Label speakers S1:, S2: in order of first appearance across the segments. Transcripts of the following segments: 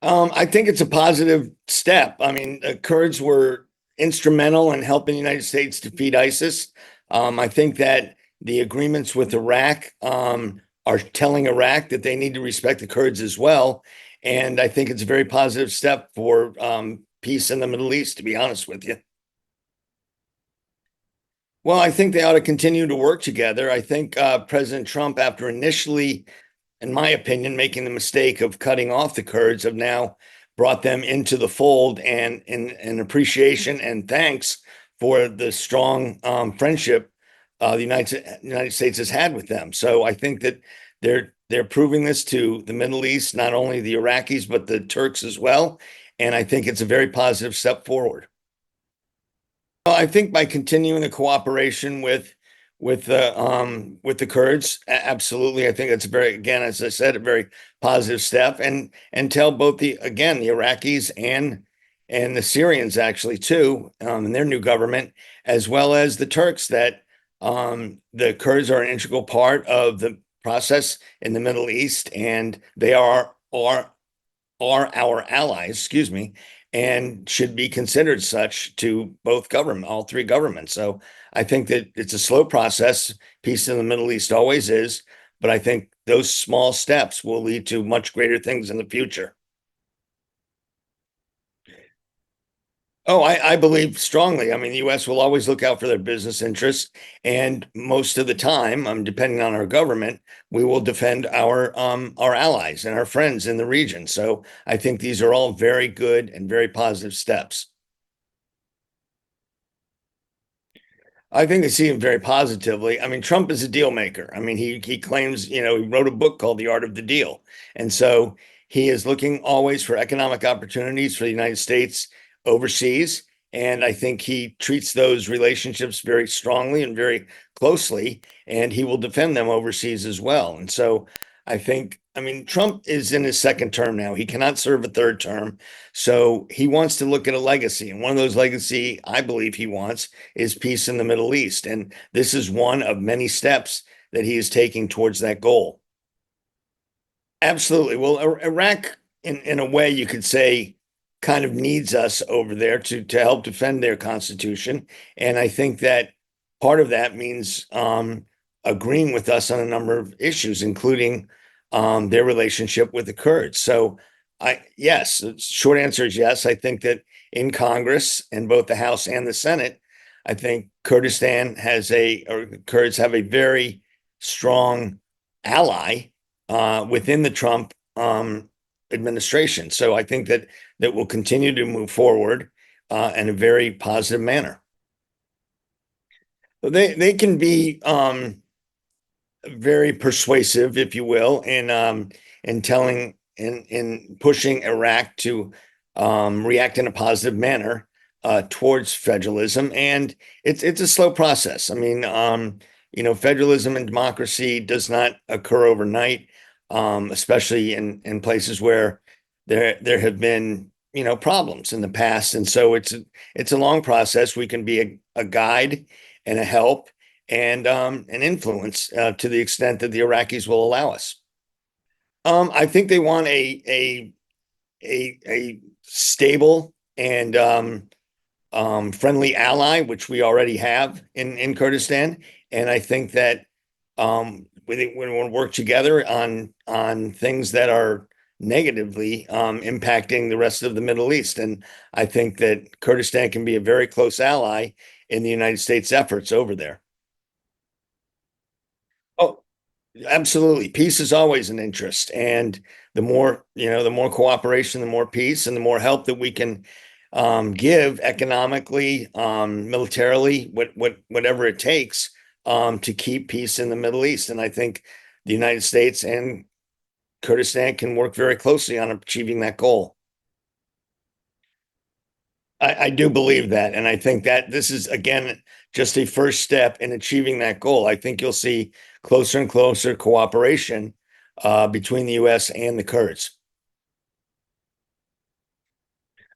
S1: I think it's a positive step. I mean, the Kurds were instrumental in helping the United States defeat ISIS. I think that the agreements with Iraq are telling Iraq that they need to respect the Kurds as well. And I think it's a very positive step for peace in the Middle East, to be honest with you. Well, I think they ought to continue to work together. I think President Trump, after initially, in my opinion, making the mistake of cutting off the Kurds, have now brought them into the fold, and in appreciation and thanks for the strong friendship the United States has had with them. So I think that they're proving this to the Middle East, not only the Iraqis but the Turks as well. And I think it's a very positive step forward. Well, I think by continuing the cooperation with the Kurds, absolutely. I think it's a very, again, as I said, a very positive step, and tell both the Iraqis and the Syrians actually too, and their new government, as well as the Turks, that the Kurds are an integral part of the process in the Middle East, and they are our allies, excuse me, and should be considered such to all three governments. So I think that it's a slow process. Peace in the Middle East always is, but I think those small steps will lead to much greater things in the future. Oh, I believe strongly. I mean, the U.S. will always look out for their business interests, and most of the time, depending on our government, we will defend our allies and our friends in the region. So I think these are all very good and very positive steps. I think they see him very positively. I mean, Trump is a deal maker. I mean, he claims, he wrote a book called The Art of the Deal. And so he is looking always for economic opportunities for the United States overseas. And I think he treats those relationships very strongly and very closely, and he will defend them overseas as well. And so I mean, Trump is in his second term now. He cannot serve a third term. So he wants to look at a legacy. And one of those legacy I believe he wants is peace in the Middle East. And this is one of many steps that he is taking towards that goal. Absolutely. Well, Iraq, in a way, you could say, kind of needs us over there to help defend their constitution. And I think that part of that means agreeing with us on a number of issues, including their relationship with the Kurds. So, yes, the short answer is yes. I think that in Congress, in both the House and the Senate, I think Kurds have a very strong ally within the Trump administration. So I think that will continue to move forward in a very positive manner. They can be very persuasive, if you will, in telling in pushing Iraq to react in a positive manner towards federalism, and it's a slow process. I mean, federalism and democracy does not occur overnight, especially in places where there have been problems in the past, and so it's a long process. We can be a guide and a help and an influence to the extent that the Iraqis will allow us. I think they want a stable and friendly ally, which we already have in Kurdistan, and I think that we want to work together on things that are negatively impacting the rest of the Middle East, and I think that Kurdistan can be a very close ally in the United States efforts over there. Oh, absolutely. Peace is always an interest. And the more cooperation, the more peace, and the more help that we can give economically, militarily, whatever it takes to keep peace in the Middle East. And I think the United States and Kurdistan can work very closely on achieving that goal. I do believe that. And I think that this is, again, just a first step in achieving that goal. I think you'll see closer and closer cooperation between the U.S. and the Kurds.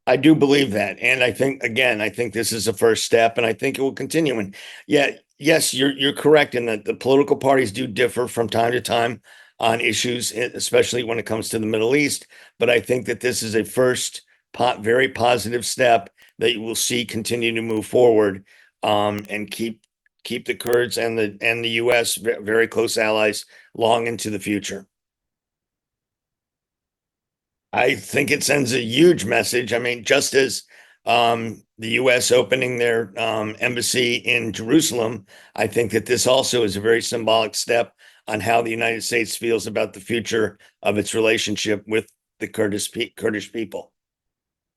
S1: I do believe that. And I think, again, I think this is a first step, and I think it will continue. And yeah, yes, you're correct in that the political parties do differ from time to time on issues, especially when it comes to the Middle East. But I think that this is a first very positive step that you will see continue to move forward, and keep the Kurds and the U.S. very close allies long into the future. I think it sends a huge message. I mean, just as the U.S. opening their embassy in Jerusalem, I think that this also is a very symbolic step on how the United States feels about the future of its relationship with the Kurdish people.